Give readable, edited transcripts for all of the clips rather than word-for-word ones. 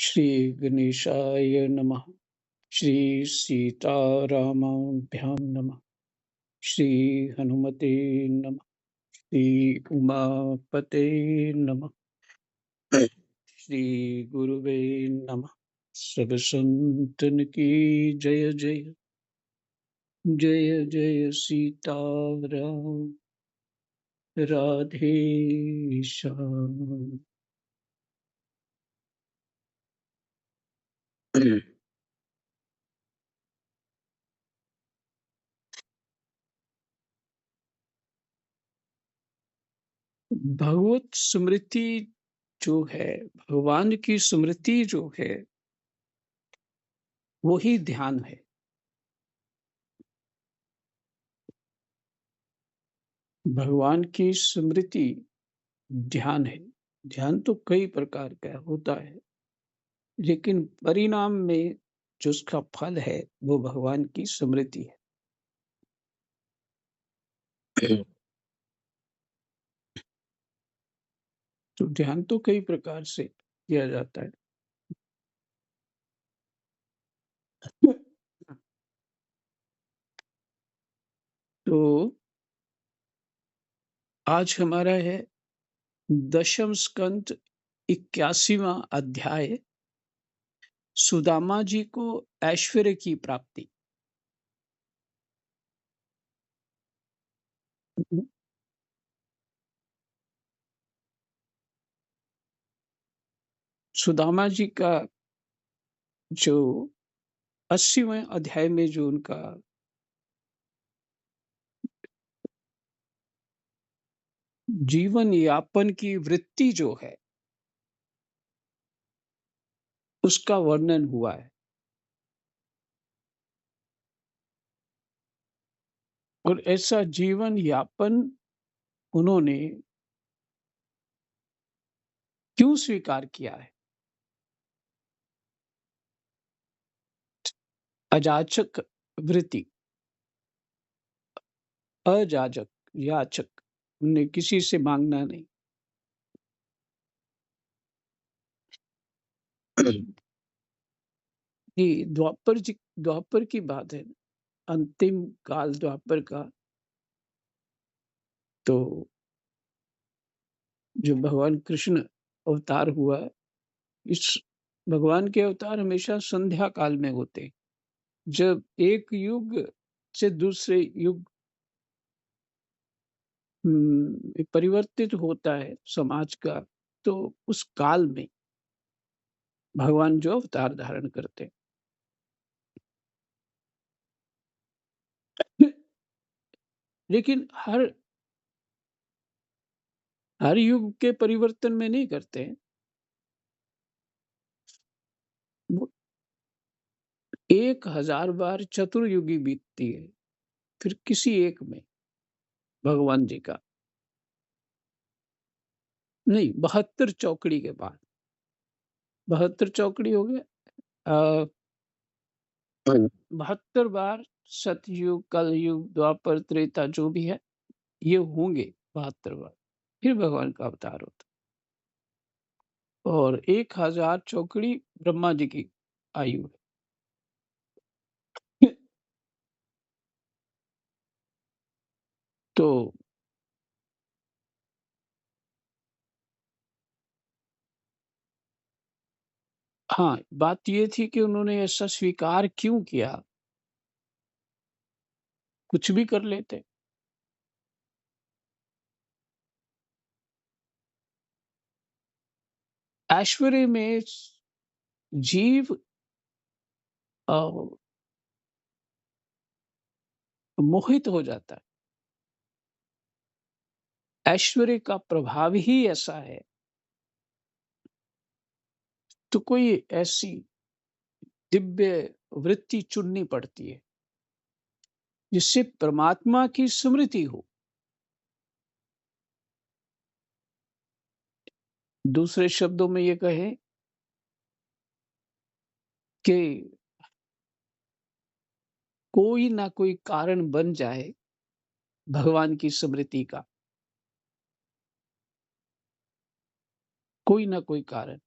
श्री गणेशाय नमः। श्री सीतारामाभ्यां नमः। श्री हनुमते नमः। श्री उमापते नमः। श्री गुरुवे नमः। सब संतन की जय जय। जय जय सीताराम। राधे श्याम। भगवत स्मृति जो है, भगवान की स्मृति जो है, वो ही ध्यान है। भगवान की स्मृति ध्यान है। ध्यान तो कई प्रकार का होता है, लेकिन परिणाम में जो उसका फल है वो भगवान की स्मृति है। तो ध्यान तो कई प्रकार से किया जाता है। तो आज हमारा है दशम स्कंद 81वां अध्याय, सुदामा जी को ऐश्वर्य की प्राप्ति। सुदामा जी का जो 80वें अध्याय में जो उनका जीवन यापन की वृत्ति जो है, उसका वर्णन हुआ है। और ऐसा जीवन यापन उन्होंने क्यों स्वीकार किया है? अजाचक वृत्ति, अजाजक, याचक, उन्हें किसी से मांगना नहीं। ये द्वापर की बात है, अंतिम काल द्वापर का। तो जो भगवान कृष्ण अवतार हुआ, इस भगवान के अवतार हमेशा संध्या काल में होते हैं, जब एक युग से दूसरे युग परिवर्तित होता है समाज का, तो उस काल में भगवान जो अवतार धारण करते हैं। लेकिन हर युग के परिवर्तन में नहीं करते हैं। वो 1000 बार चतुर्युगी बीतती है, फिर किसी एक में भगवान जी का नहीं, 72 चौकड़ी के बाद 72 चौकड़ी हो गया। 72 बार सतयुग, कलयुग, द्वापर, त्रेता जो भी है, ये होंगे 72 बार, फिर भगवान का अवतार होता। और 1000 चौकड़ी ब्रह्मा जी की आयु है। तो हाँ, बात ये थी कि उन्होंने ऐसा स्वीकार क्यों किया? कुछ भी कर लेते। ऐश्वर्य में जीव अ, मोहित हो जाता है। ऐश्वर्य का प्रभाव ही ऐसा है। तो कोई ऐसी दिव्य वृत्ति चुननी पड़ती है जिससे परमात्मा की स्मृति हो। दूसरे शब्दों में ये कहें कि कोई ना कोई कारण बन जाए भगवान की स्मृति का, कोई ना कोई कारण।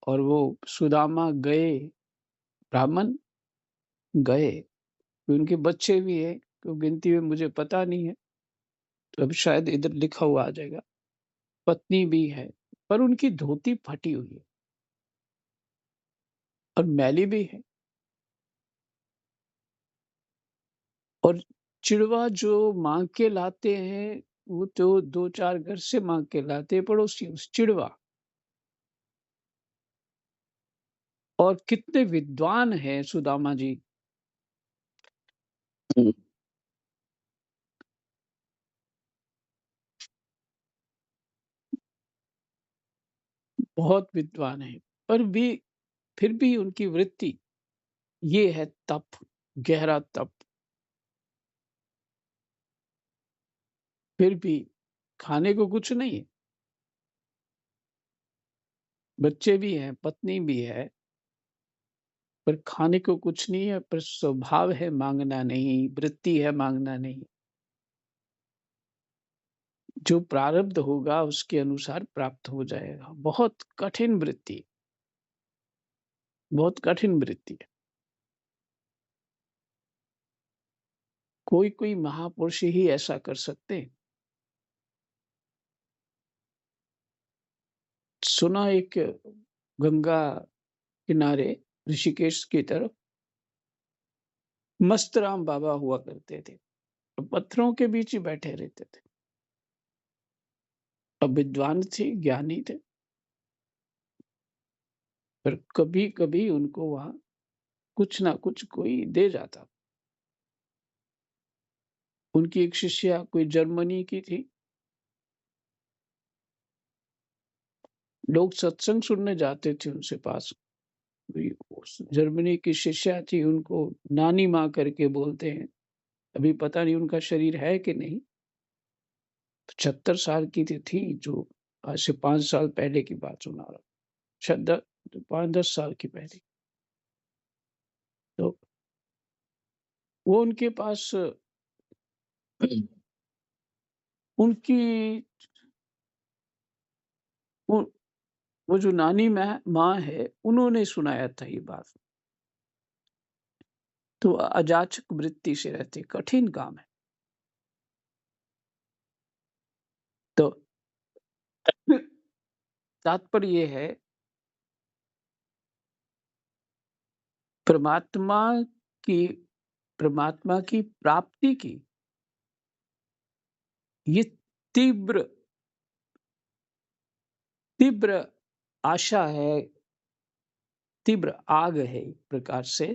और वो सुदामा गए, ब्राह्मण गए, उनके बच्चे भी हैं, तो गिनती में मुझे पता नहीं है, तो अब शायद इधर लिखा हुआ आ जाएगा। पत्नी भी है, पर उनकी धोती फटी हुई है और मैली भी है। और चिड़वा जो माँग के लाते हैं, वो तो 2-4 घर से माँग के लाते हैं पड़ोसी, उस चिड़वा। और कितने विद्वान हैं सुदामा जी। हुँ। बहुत विद्वान हैं, पर भी फिर भी उनकी वृत्ति ये है तप, गहरा तप। फिर भी खाने को कुछ नहीं है, बच्चे भी हैं, पत्नी भी है, पर खाने को कुछ नहीं है, पर स्वभाव है माँगना नहीं, वृत्ति है माँगना नहीं। जो प्रारब्ध होगा उसके अनुसार प्राप्त हो जाएगा। बहुत कठिन वृत्ति है। कोई-कोई महापुरुष ही ऐसा कर सकते हैं। सुना एक गंगा किनारे ऋषिकेश की तरफ मस्तराम बाबा हुआ करते थे। तो पत्थरों के बीच ही बैठे रहते थे। अब विद्वान थे, ज्ञानी थे, पर कभी-कभी उनको वहाँ कुछ ना कुछ कोई दे जाता। उनकी एक शिष्या कोई जर्मनी की थी। लोग सत्संग सुनने जाते थे उनसे पास। कोई उस जर्मनी की शिष्या थी, उनको नानी माँ करके बोलते हैं। अभी पता नहीं उनका शरीर है कि नहीं। 75 साल की थी जो आज से 5 साल पहले की बात सुना रहा हूँ। शायद 5-10 साल की पहले। तो वो उनके पास उनकी वो वो जो नानी माँ है, उन्होंने सुनाया था ये बात। तो अजाचक वृत्ति से रहते, कठिन काम है। तो तात्पर्य ये है, परमात्मा की परमात्मा की प्राप्ति की ये तीव्र तीव्र आशा है, तीव्र आग है एक प्रकार से,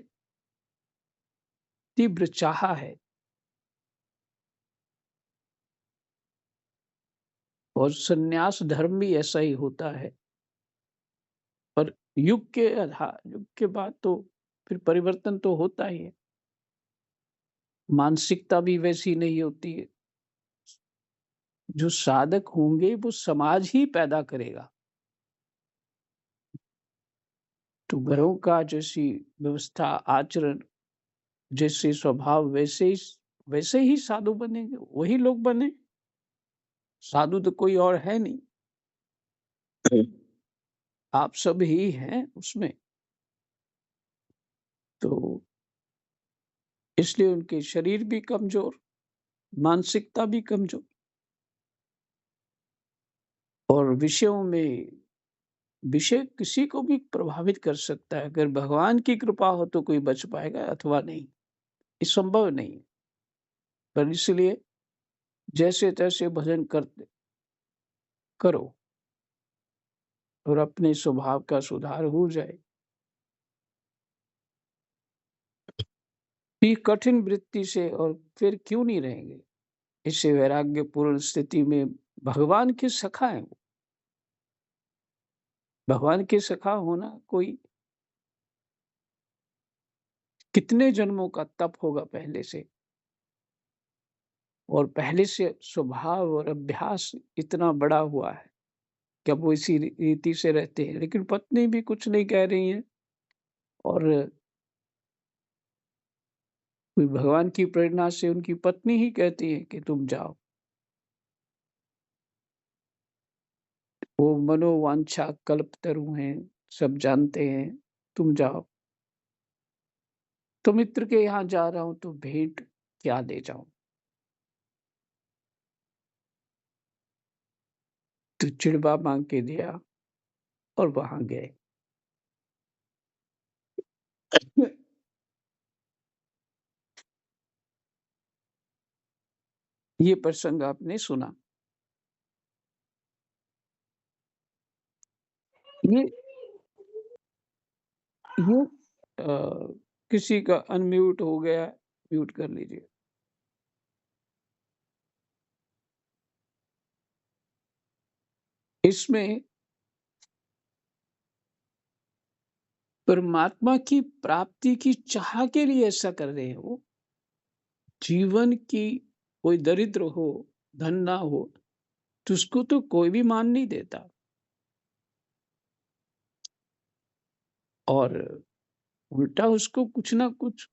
तीव्र चाह है। और संन्यास धर्म भी ऐसा ही होता है। पर युग के बाद तो फिर परिवर्तन तो होता ही है। मानसिकता भी वैसी नहीं होती है। जो साधक होंगे वो समाज ही पैदा करेगा। तो घरों का जैसी व्यवस्था, आचरण, जैसे स्वभाव वैसे ही साधु बनेंगे, वही लोग बने। साधु तो कोई और है नहीं। आप सब ही हैं उसमें। तो इसलिए उनके शरीर भी कमज़ोर, मानसिकता भी कमज़ोर और विषय किसी को भी प्रभावित कर सकता है। अगर भगवान की कृपा हो तो कोई बच पाएगा अथवा नहीं, ये संभव नहीं है। पर इसलिए जैसे-तैसे भजन करो और अपने स्वभाव का सुधार हो जाए। ये कठिन वृत्ति से और फिर क्यों नहीं रहेंगे? इससे वैराग्यपूर्ण स्थिति में भगवान के सखा हैं वो। भगवान के सखा होना कोई कितने जन्मों का तप होगा पहले से, और पहले से स्वभाव और अभ्यास इतना बड़ा हुआ है कि अब वो इसी रीति से रहते हैं। लेकिन पत्नी भी कुछ नहीं कह रही हैं और कोई भगवान की प्रेरणा से उनकी पत्नी ही कहती है कि तुम जाओ। वो मनोवांछा कल्पतरु हैं। सब जानते हैं, तुम जाओ। तो मित्र के यहाँ जा रहा हूँ तो भेंट क्या ले जाऊँ? तो चिड़वा माँग के दिया और वहाँ गए। ये प्रसंग आपने सुना। ये ये किसी का अनम्यूट हो गया, म्यूट कर लीजिए। इसमें परमात्मा की प्राप्ति की चाह के लिए ऐसा कर रहे हो। जीवन की कोई दरिद्र हो, धन ना हो, तो उसको तो कोई भी मान नहीं देता। और उल्टा उसको कुछ ना कुछ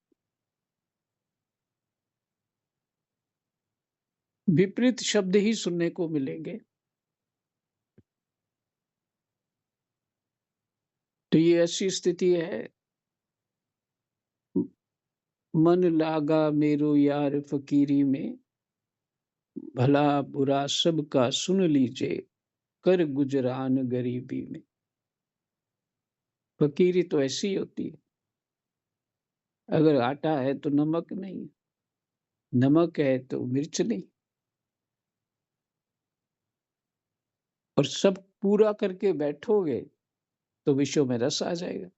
विपरीत शब्द ही सुनने को मिलेंगे। तो ये ऐसी स्थिति है, मन लागा मेरो यार फ़कीरी में, भला बुरा सबका सुन लीजिए, कर गुजरान गरीबी में। फ़कीरी तो ऐसी ही होती है, अगर आटा है तो नमक नहीं, नमक है तो मिर्च नहीं, और सब पूरा करके बैठोगे तो विषयों में रस आ जाएगा।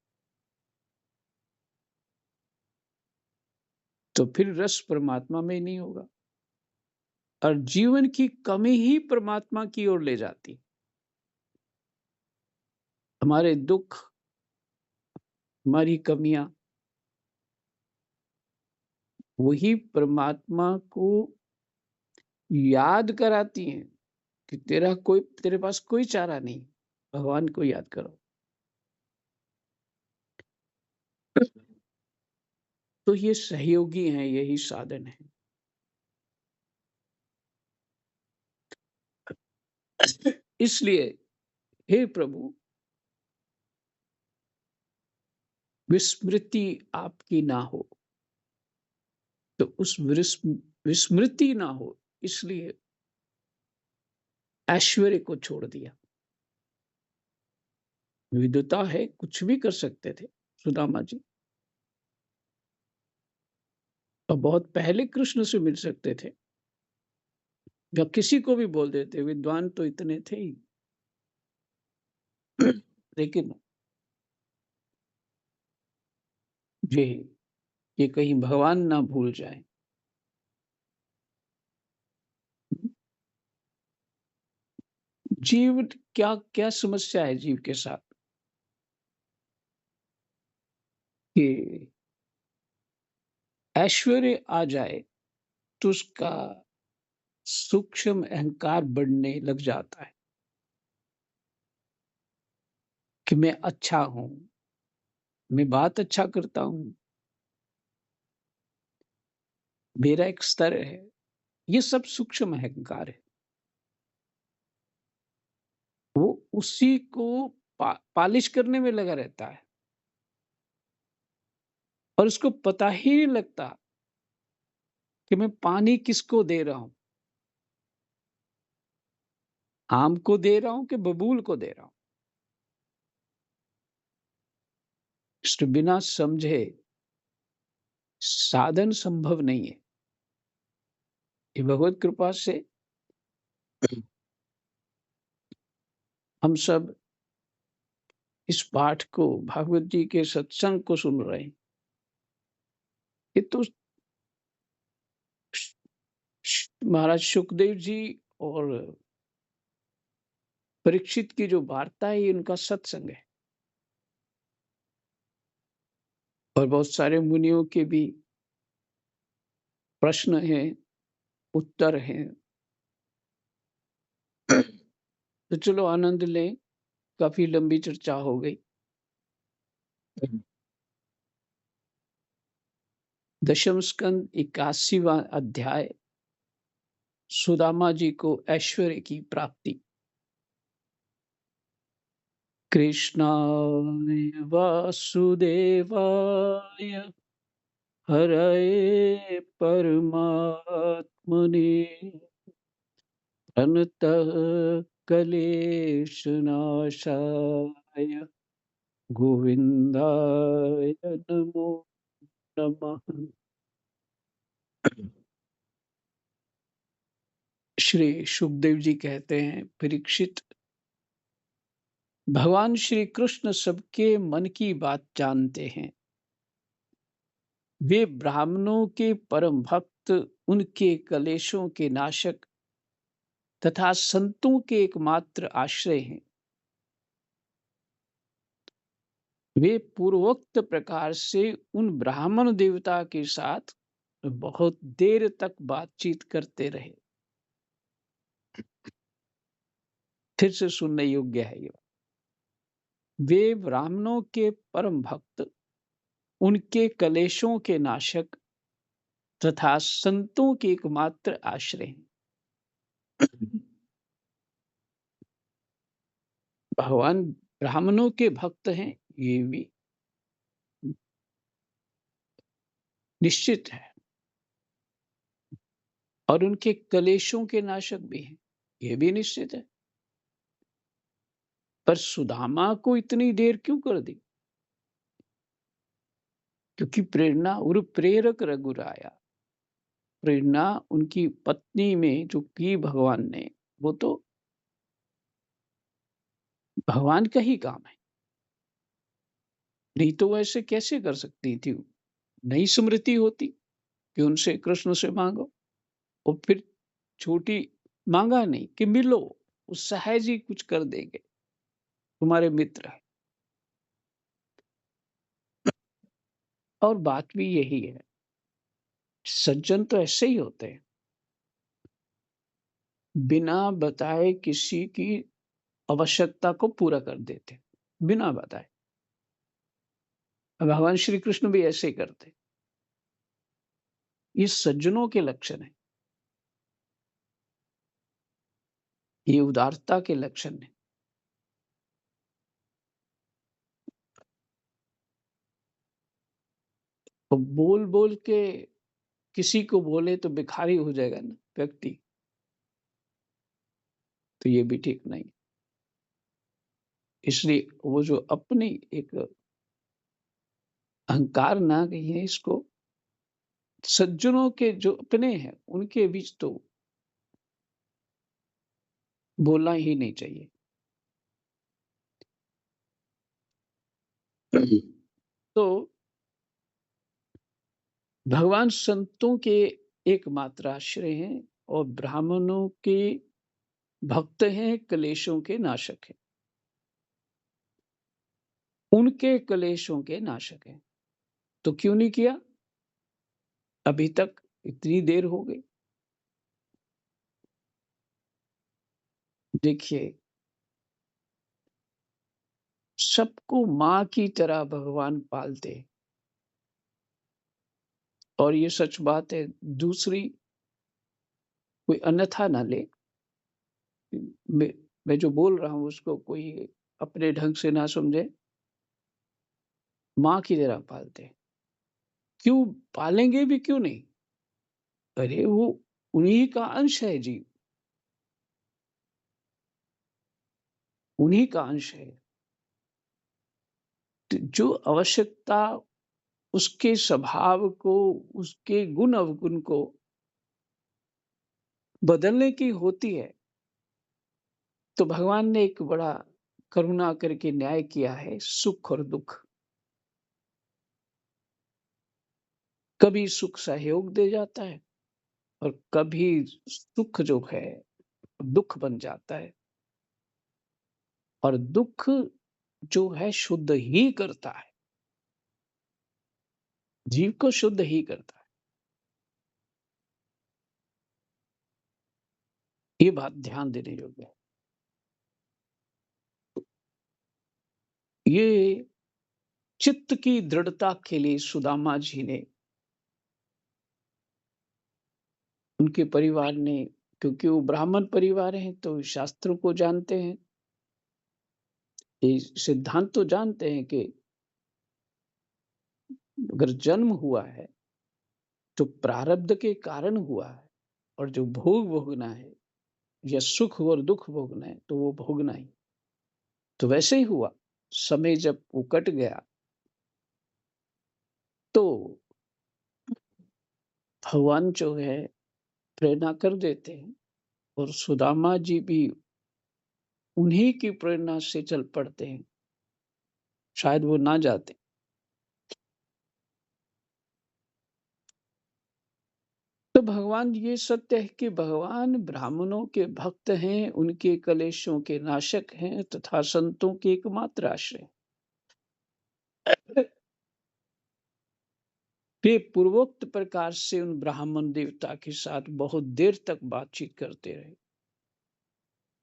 तो फिर रस परमात्मा में ही नहीं होगा, और जीवन की कमी ही परमात्मा की ओर ले जाती। हमारे दुख, हमारी कमियां, वही परमात्मा को याद कराती हैं कि तेरे पास कोई चारा नहीं, भगवान को याद करो। तो ये सहयोगी हैं, यही साधन है। इसलिए हे प्रभु, विस्मृति आपकी ना हो, तो उस विस्मृति ना हो, इसलिए ऐश्वर्य को छोड़ दिया। विद्वता है, कुछ भी कर सकते थे सुदामा जी, और बहुत पहले कृष्ण से मिल सकते थे, या किसी को भी बोल देते, विद्वान तो इतने थे ही। लेकिन ये ये कहीं भगवान ना भूल जाए। जीव क्या क्या समस्या है जीव के साथ, कि ऐश्वर्य आ जाए तो उसका सूक्ष्म अहंकार बढ़ने लग जाता है कि मैं अच्छा हूं, मैं बात अच्छा करता हूं, मेरा एक स्तर है। ये सब सूक्ष्म अहंकार है। वो उसी को पालिश करने में लगा रहता है, और उसको पता ही नहीं लगता कि मैं पानी किसको दे रहा हूं, आम को दे रहा हूं कि बबूल को दे रहा हूं। इसलिए बिना समझे साधन संभव नहीं है। ये भगवत कृपा से हम सब इस पाठ को, भागवत जी के सत्संग को सुन रहे हैं। ये तो महाराज सुखदेव जी और परीक्षित की जो वार्ता है, ये उनका सत्संग है। और बहुत सारे मुनियों के भी प्रश्न हैं, उत्तर हैं। तो चलो आनंद लें, काफी लंबी चर्चा हो गई। दशम स्कंद 81वां अध्याय, सुदामा जी को ऐश्वर्य की प्राप्ति। कृष्णाय वासुदेवाय हरये परमात्मने प्रणतः क्लेशनाशाय गोविंदाय नमो नमः। श्री सुखदेव जी कहते हैं, परीक्षित, भगवान श्री कृष्ण सबके मन की बात जानते हैं। वे ब्राह्मणों के परम भक्त, उनके कलेशों के नाशक तथा संतों के एकमात्र आश्रय हैं। वे पूर्वोक्त प्रकार से उन ब्राह्मण देवता के साथ बहुत देर तक बातचीत करते रहे। फिर से सुनने योग्य है ये। वे ब्राह्मणों के परम भक्त, उनके कलेशों के नाशक तथा संतों के एकमात्र आश्रय हैं। भगवान ब्राह्मणों के भक्त हैं, ये भी निश्चित है, और उनके कलेशों के नाशक भी हैं, ये भी निश्चित है। पर सुदामा को इतनी देर क्यों कर दी? क्योंकि प्रेरणा और प्रेरक रघुराया, प्रेरणा उनकी पत्नी में जो की भगवान ने, वो तो भगवान का ही काम है। नहीं तो वो ऐसे कैसे कर सकती थी? नई स्मृति होती कि उनसे कृष्ण से मांगो, और फिर छोटी मांगा नहीं कि मिलो, वो सहज ही कुछ कर देंगे, तुम्हारे मित्र है। और बात भी यही है, सज्जन तो ऐसे ही होते हैं, बिना बताए किसी की आवश्यकता को पूरा कर देते, बिना बताए। भगवान श्री कृष्ण भी ऐसे ही करते। ये सज्जनों के लक्षण है, ये उदारता के लक्षण है। तो बोल बोल के किसी को बोले तो भिखारी हो जाएगा ना व्यक्ति, तो ये भी ठीक नहीं। इसलिए वो जो अपनी एक अहंकार ना कहिए इसको, सज्जनों के जो अपने हैं उनके बीच तो बोलना ही नहीं चाहिए। तो भगवान संतों के एकमात्र आश्रय हैं, और ब्राह्मणों के भक्त हैं, क्लेशों के नाशक हैं, उनके क्लेशों के नाशक हैं। तो क्यों नहीं किया अभी तक? इतनी देर हो गई। देखिए, सबको माँ की तरह भगवान पालते, और ये सच बात है। दूसरी कोई अन्यथा ना ले, मैं मैं जो बोल रहा हूँ उसको कोई अपने ढंग से ना समझे। माँ की तरह पालते, क्यों पालेंगे भी क्यों नहीं? अरे वो उन्हीं का अंश है जी, उन्हीं का अंश है। तो जो आवश्यकता उसके स्वभाव को, उसके गुण अवगुण को बदलने की होती है, तो भगवान ने एक बड़ा करुणा करके न्याय किया है, सुख और दुख। कभी सुख सहयोग दे जाता है, और कभी सुख जो है दुख बन जाता है, और दुख जो है शुद्ध ही करता है, जीव को शुद्ध ही करता है। ये बात ध्यान देने योग्य है। ये चित्त की दृढ़ता के लिए सुदामा जी ने, उनके परिवार ने, क्योंकि वो ब्राह्मण परिवार हैं तो शास्त्रों को जानते हैं, ये सिद्धांत तो जानते हैं कि अगर जन्म हुआ है, तो प्रारब्ध के कारण हुआ है और जो भोग भोगना है या सुख और दुःख भोगना है, तो वो भोगना ही। तो वैसे ही हुआ, समय जब वो कट गया, तो भगवान जो है प्रेरणा कर देते हैं और सुदामा जी भी उन्हीं की प्रेरणा से चल पड़ते हैं, शायद वो ना जाते। तो भगवान ये सत्य है कि भगवान ब्राह्मणों के भक्त हैं, उनके कलेशों के नाशक हैं तथा संतों के एकमात्र आश्रय हैं। वे पूर्वोक्त प्रकार से उन ब्राह्मण देवता के साथ बहुत देर तक बातचीत करते रहे।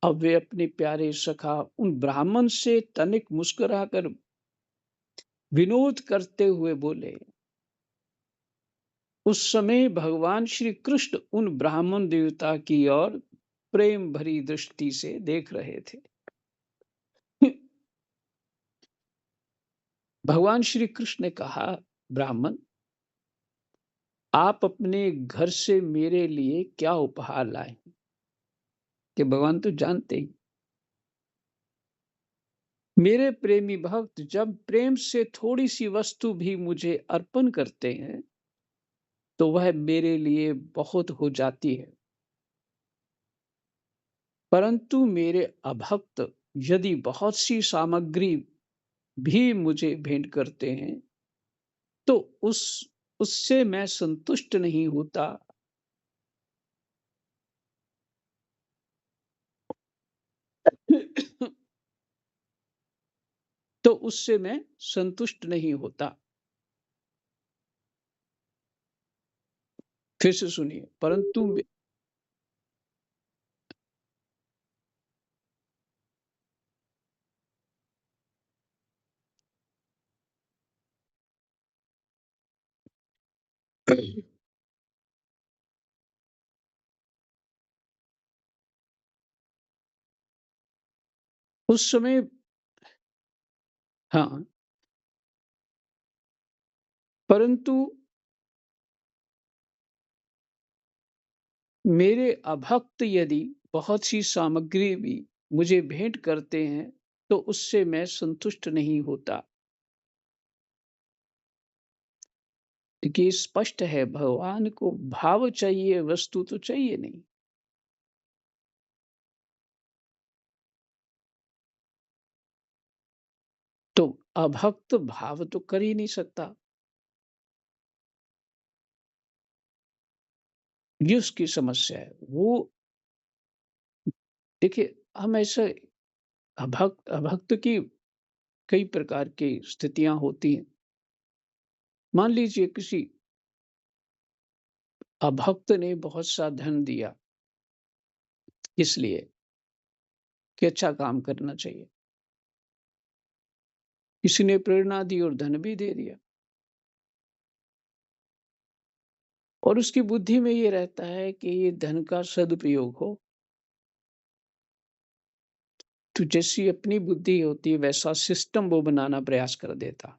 अब वे अपने प्यारे सखा उन ब्राह्मण से तनिक मुस्कुराकर विनोद करते हुए बोले। उस समय भगवान श्री कृष्ण उन ब्राह्मण देवता की ओर प्रेम भरी दृष्टि से देख रहे थे। भगवान श्री कृष्ण ने कहा, ब्राह्मण, आप अपने घर से मेरे लिए क्या उपहार लाए? कि भगवान तो जानते ही, मेरे प्रेमी भक्त जब प्रेम से थोड़ी सी वस्तु भी मुझे अर्पण करते हैं, तो वह मेरे लिए बहुत हो जाती है। परंतु मेरे अभक्त यदि बहुत सी सामग्री भी मुझे भेंट करते हैं, तो उससे मैं संतुष्ट नहीं होता। तो उससे मैं संतुष्ट नहीं होता। फिर से सुनिए, परंतु उस समय, हाँ, परंतु मेरे अभक्त यदि बहुत सी सामग्री भी मुझे भेंट करते हैं, तो उससे मैं संतुष्ट नहीं होता। देखिए, स्पष्ट है, भगवान को भाव चाहिए, वस्तु तो चाहिए नहीं। तो अभक्त भाव तो कर ही नहीं सकता। ये उसकी समस्या है। वो, देखिए, हम ऐसे अभक्त अभक्त की कई प्रकार की स्थितियां होती हैं। मान लीजिए किसी अभक्त ने बहुत सा धन दिया, इसलिए कि अच्छा काम करना चाहिए। किसी ने प्रेरणा दी और धन भी दे दिया, और उसकी बुद्धि में ये रहता है कि ये धन का सदुपयोग हो। तो जैसी अपनी बुद्धि होती है, वैसा सिस्टम वो बनाना प्रयास कर देता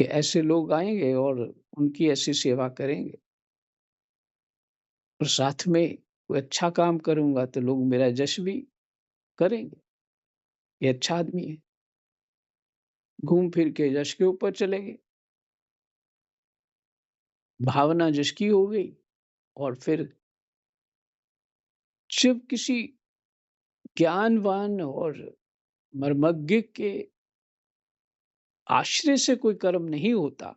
कि ऐसे लोग आएंगे और उनकी ऐसी सेवा करेंगे, और साथ में कोई अच्छा काम करूंगा तो लोग मेरा जश भी करेंगे। ये अच्छा आदमी है। घूम फिर के यश के ऊपर चले गए, भावना यश की हो गई। और फिर जब किसी ज्ञानवान और मर्मज्ञ के आश्रय से कोई कर्म नहीं होता,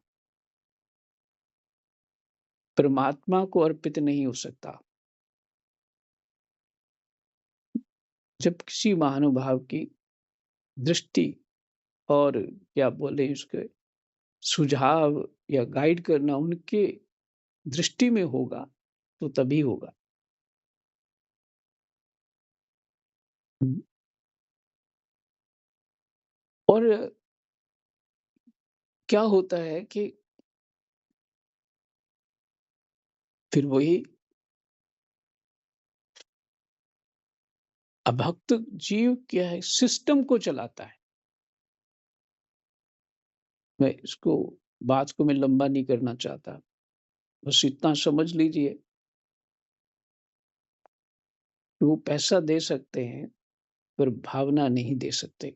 परमात्मा को अर्पित नहीं हो सकता। जब किसी महानुभाव की दृष्टि और क्या बोले उसके सुझाव या गाइड करना उनके दृष्टि में होगा, तो तभी होगा। और क्या होता है कि फिर वही अभक्त जीव क्या है, सिस्टम को चलाता है। मैं इसको बात को मैं लंबा नहीं करना चाहता। बस इतना समझ लीजिए कि वो पैसा दे सकते हैं, पर भावना नहीं दे सकते।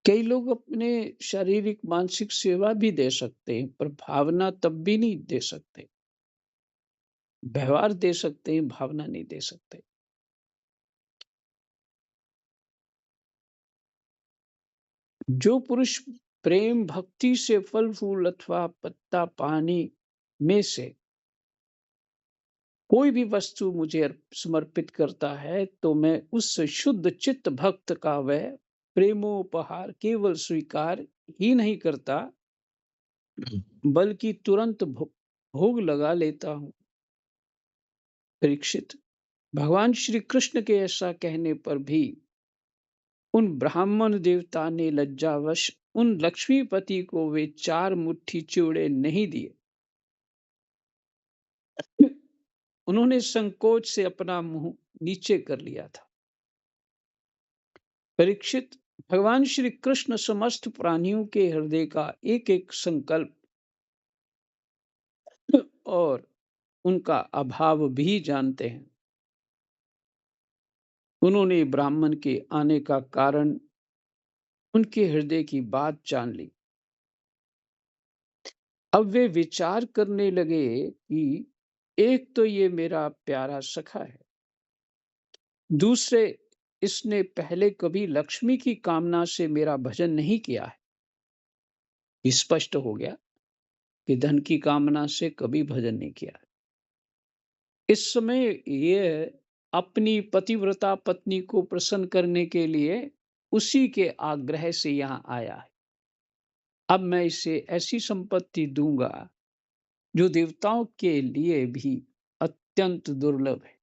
कई लोग अपने शारीरिक, मानसिक सेवा भी दे सकते हैं, पर भावना तब भी नहीं दे सकते। व्यवहार दे सकते हैं, भावना नहीं दे सकते। जो पुरुष प्रेम भक्ति से फल फूल अथवा पत्ता पानी में से कोई भी वस्तु मुझे समर्पित करता है, तो मैं उस शुद्ध चित्त भक्त का वह प्रेमोपहार केवल स्वीकार ही नहीं करता, बल्कि तुरंत भोग लगा लेता हूँ। परीक्षित, भगवान श्री कृष्ण के ऐसा कहने पर भी उन ब्राह्मण देवता ने लज्जावश उन लक्ष्मीपति को वे 4 मुट्ठी चिवड़े नहीं दिए। उन्होंने संकोच से अपना मुंह नीचे कर लिया था। परीक्षित, भगवान श्री कृष्ण समस्त प्राणियों के हृदय का एक एक संकल्प और उनका अभाव भी जानते हैं। उन्होंने ब्राह्मण के आने का कारण उनके हृदय की बात जान ली। अब वे विचार करने लगे कि एक तो ये मेरा प्यारा सखा है, दूसरे इसने पहले कभी लक्ष्मी की कामना से मेरा भजन नहीं किया है। स्पष्ट हो गया कि धन की कामना से कभी भजन नहीं किया है। इस समय ये अपनी पतिव्रता पत्नी को प्रसन्न करने के लिए उसी के आग्रह से यहाँ आया है। अब मैं इसे ऐसी संपत्ति दूंगा जो देवताओं के लिए भी अत्यंत दुर्लभ है,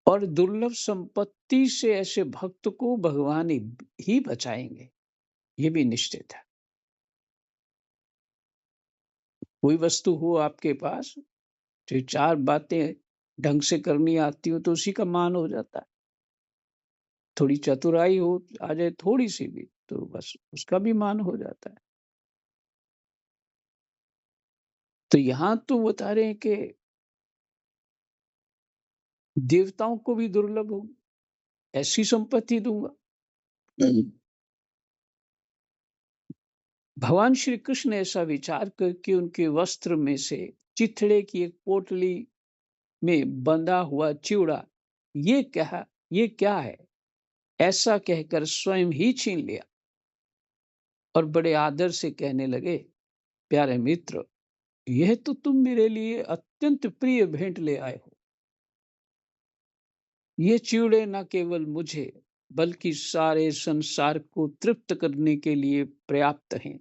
और दुर्लभ संपत्ति से ऐसे भक्त को भगवान ही बचाएंगे, ये भी निश्चित है। कोई वस्तु हो आपके पास, जो 4 बातें ढंग से करनी आती हो, तो उसी का मान हो जाता है। थोड़ी चतुराई हो आ जाए थोड़ी सी भी, तो बस उसका भी मान हो जाता है। तो यहाँ तो बता रहे हैं कि देवताओं को भी दुर्लभ हो ऐसी संपत्ति दूंगा। भगवान श्री कृष्ण ने ऐसा विचार करके उनके वस्त्र में से चिथड़े की एक पोटली में बंधा हुआ चिवड़ा, ये क्या है, ऐसा कहकर स्वयं ही छीन लिया और बड़े आदर से कहने लगे, प्यारे मित्र, यह तो तुम मेरे लिए अत्यंत प्रिय भेंट ले आए हो। ये चिवड़े न केवल मुझे बल्कि सारे संसार को तृप्त करने के लिए पर्याप्त हैं।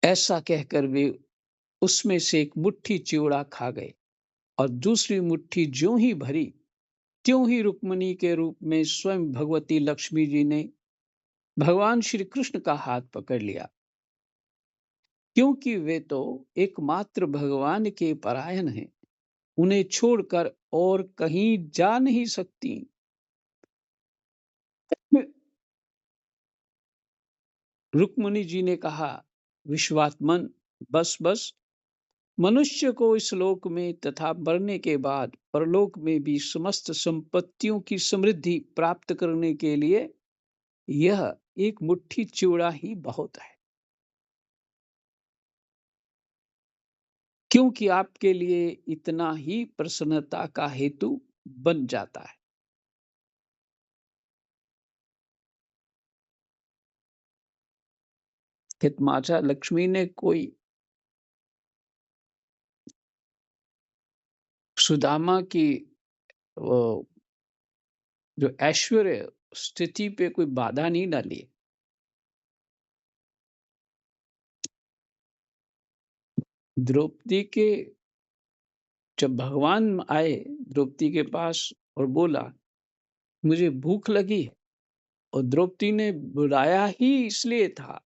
ऐसा कहकर वे उसमें से एक मुट्ठी चिवड़ा खा गए और दूसरी मुट्ठी ज्यों ही भरी, त्यों ही रुक्मिणी के रूप में स्वयं भगवती लक्ष्मी जी ने भगवान श्री कृष्ण का हाथ पकड़ लिया, क्योंकि वे तो एकमात्र भगवान के परायण हैं। उन्हें छोड़कर और कहीं जा नहीं सकती। रुक्मिणी जी ने कहा, विश्वात्मन, बस बस, मनुष्य को इस लोक में तथा मरने के बाद परलोक में भी समस्त संपत्तियों की समृद्धि प्राप्त करने के लिए यह एक मुट्ठी चिवड़ा ही बहुत है, क्योंकि आपके लिए इतना ही प्रसन्नता का हेतु बन जाता है। हितमाचा लक्ष्मी ने कोई सुदामा की वो जो ऐश्वर्य स्थिति पे कोई बाधा नहीं डाली। द्रौपदी के जब भगवान आए द्रौपदी के पास और बोला मुझे भूख लगी है और द्रौपदी ने बुलाया ही इसलिए था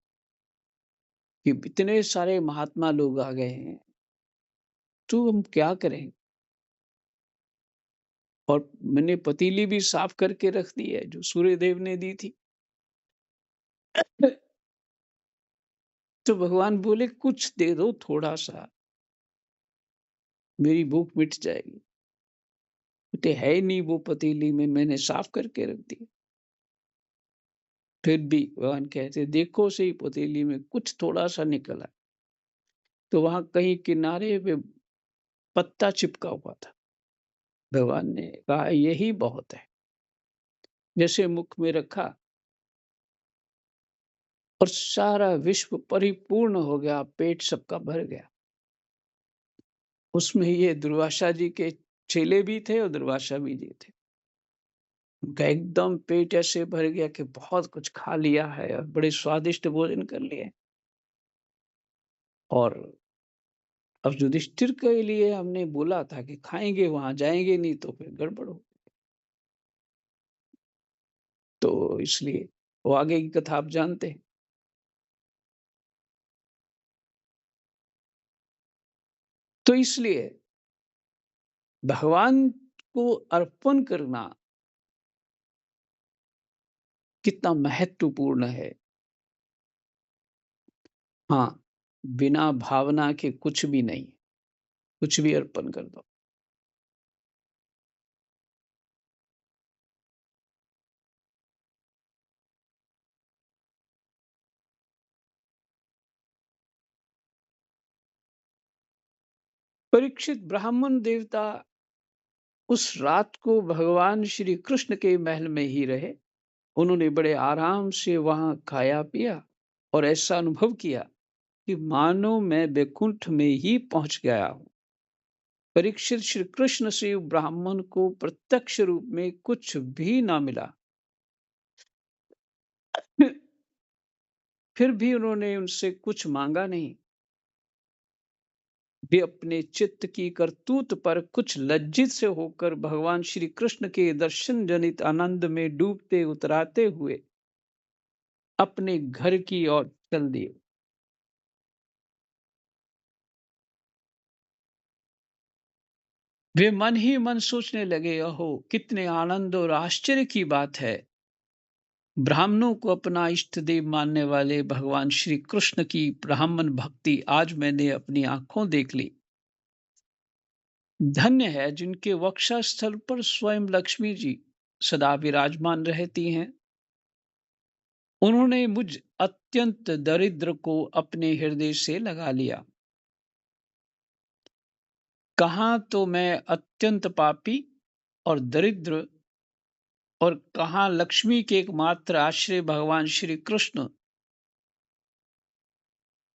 कि इतने सारे महात्मा लोग आ गए हैं, तो हम क्या करें? और मैंने पतीली भी साफ करके रख दी है, जो सूर्यदेव ने दी थी। तो भगवान बोले, "कुछ दे दो थोड़ा-सा, मेरी भूख मिट जाएगी।" बोले, "है ही नहीं वो पतीली में, मैंने साफ करके रख दी।" फिर भी भगवान कहते, "देखो सही पतीली में कुछ थोड़ा-सा निकला।" तो वहाँ कहीं किनारे पे पत्ता चिपका हुआ था। भगवान ने कहा, "यही बहुत है।" जैसे मुख में रखा और सारा विश्व परिपूर्ण हो गया, पेट सबका भर गया। उसमें ये दुर्वासा जी के चेले भी थे और दुर्वासा भी जी थे। उनका एकदम पेट ऐसे भर गया कि बहुत कुछ खा लिया है और बड़े स्वादिष्ट भोजन कर लिए। और अब युधिष्ठिर के लिए हमने बोला था कि खाएँगे, वहाँ जाएँगे नहीं तो फिर गड़बड़ हो। तो इसलिए वो आगे की कथा आप जानते हैं। तो इसलिए भगवान को अर्पण करना कितना महत्वपूर्ण है। हाँ, बिना भावना के कुछ भी नहीं, कुछ भी अर्पण कर दो। परीक्षित ब्राह्मण देवता उस रात को भगवान श्री कृष्ण के महल में ही रहे। उन्होंने बड़े आराम से वहाँ खाया-पिया और ऐसा अनुभव किया कि मानो मैं वैकुंठ में ही पहुँच गया हूँ। परीक्षित श्री कृष्ण से ब्राह्मण को प्रत्यक्ष रूप में कुछ भी ना मिला। फिर भी उन्होंने उनसे कुछ माँगा नहीं। वे अपने चित्त की करतूत पर कुछ लज्जित से होकर भगवान श्री कृष्ण के दर्शन जनित आनंद में डूबते उतराते हुए अपने घर की ओर चल दिए। वे मन ही मन सोचने लगे, अहो कितने आनंद और आश्चर्य की बात है, ब्राह्मणों को अपना इष्ट देव मानने वाले भगवान श्री कृष्ण की ब्राह्मण भक्ति आज मैंने अपनी आंखों देख ली। धन्य है जिनके वक्षस्थल पर स्वयं लक्ष्मी जी सदा विराजमान रहती हैं। उन्होंने मुझ अत्यंत दरिद्र को अपने हृदय से लगा लिया। कहाँ तो मैं अत्यंत पापी और दरिद्र, और कहाँ लक्ष्मी के एकमात्र आश्रय भगवान श्री कृष्ण,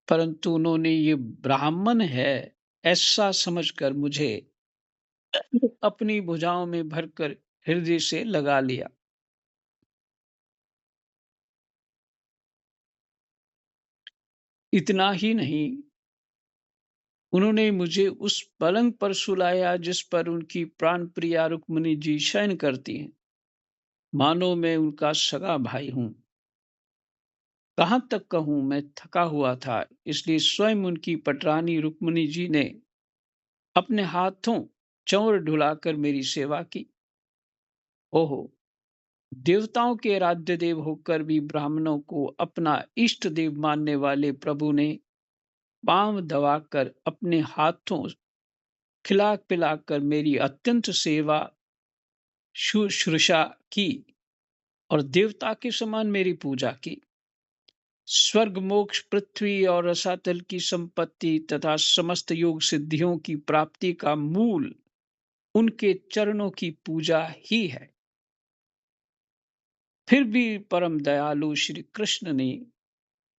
परंतु उन्होंने ये ब्राह्मण है ऐसा समझकर मुझे अपनी भुजाओं में भरकर हृदय से लगा लिया। इतना ही नहीं, उन्होंने मुझे उस पलंग पर सुलाया जिस पर उनकी प्राण प्रिया रुक्मिणी जी शयन करती हैं, मानो मैं उनका सगा भाई हूँ। कहाँ तक कहूँ, मैं थका हुआ था, इसलिए स्वयं उनकी पटरानी रुक्मिणी जी ने अपने हाथों चौर ढुलाकर मेरी सेवा की। ओहो! देवताओं के आराध्य देव होकर भी ब्राह्मणों को अपना इष्ट देव मानने वाले प्रभु ने पाँव दबाकर अपने हाथों खिला-पिलाकर मेरी अत्यंत सेवा शुश्रूषा की और देवता के समान मेरी पूजा की। स्वर्ग, मोक्ष, पृथ्वी और रसातल की संपत्ति तथा समस्त योग सिद्धियों की प्राप्ति का मूल उनके चरणों की पूजा ही है। फिर भी परम दयालु श्री कृष्ण ने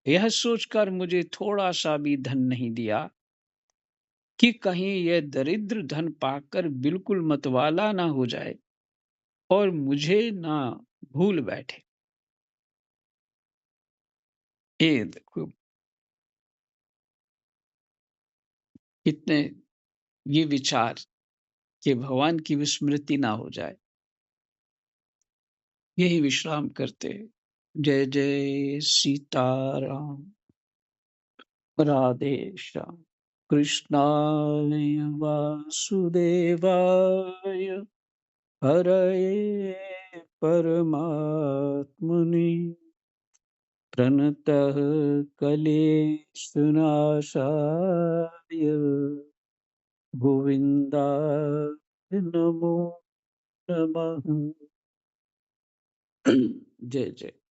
यह सोचकर मुझे थोड़ा-सा भी धन नहीं दिया कि कहीं यह दरिद्र धन पाकर बिल्कुल मतवाला ना हो जाए और मुझे ना भूल बैठे। ये देखो कितने ये विचार कि भगवान की विस्मृति ना हो जाए। यही विश्राम करते हैं। जय जय सीताराम, राधे श्याम। कृष्णाय वासुदेवाय, हरये परमात्मने, प्रणतः क्लेशनाशाय गोविन्दाय नमो नमः। जय जय।